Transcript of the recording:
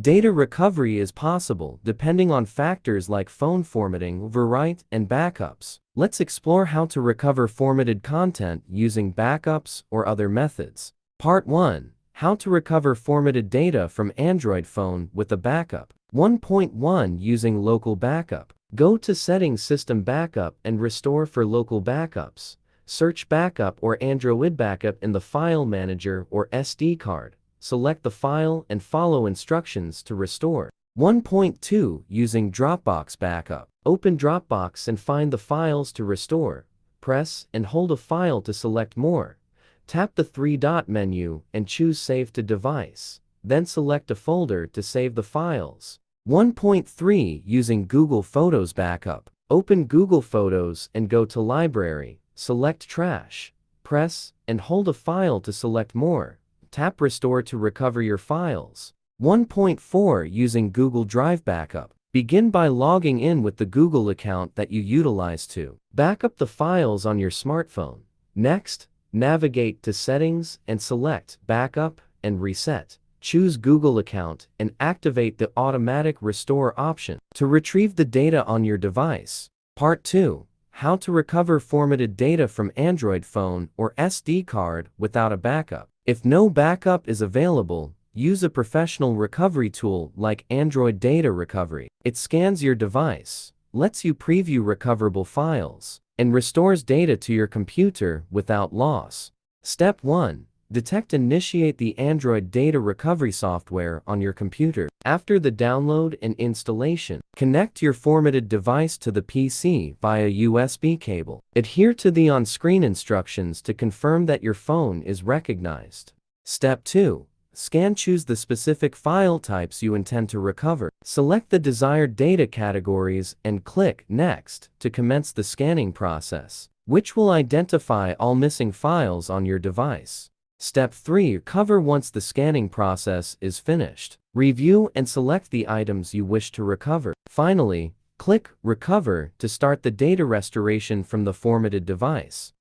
Data recovery is possible depending on factors like phone formatting, overwrite, and backups. Let's explore how to recover formatted content using backups or other methods. Part 1. How to recover formatted data from Android phone with a backup. 1.1 Using local backup. Go to Settings, System Backup, and Restore for local backups. Search Backup or Android Backup in the File Manager or SD card. Select the file and follow instructions to restore. 1.2 Using Dropbox Backup. Open Dropbox and find the files to restore. Press and hold a file to select more. Tap the three-dot menu and choose Save to Device. Then select a folder to save the files. 1.3 Using Google Photos Backup. Open Google Photos and go to Library. Select Trash. Press and hold a file to select more. Tap Restore to recover your files. 1.4 Using Google Drive Backup. Begin by logging in with the Google account that you utilize to backup the files on your smartphone. Next, navigate to Settings and select Backup and Reset. Choose Google account and activate the Automatic Restore option to retrieve the data on your device. Part 2. How to recover formatted data from Android phone or SD card without a backup. If no backup is available, use a professional recovery tool like Android Data Recovery. It scans your device, lets you preview recoverable files, and restores data to your computer without loss. Step 1. Detect and initiate the Android Data Recovery software on your computer. After the download and installation, connect your formatted device to the PC via USB cable. Adhere to the on-screen instructions to confirm that your phone is recognized. Step 2. Scan. Choose the specific file types you intend to recover. Select the desired data categories and click Next to commence the scanning process, which will identify all missing files on your device. Step 3. Recover. Once the scanning process is finished, review and select the items you wish to recover. Finally, click Recover to start the data restoration from the formatted device.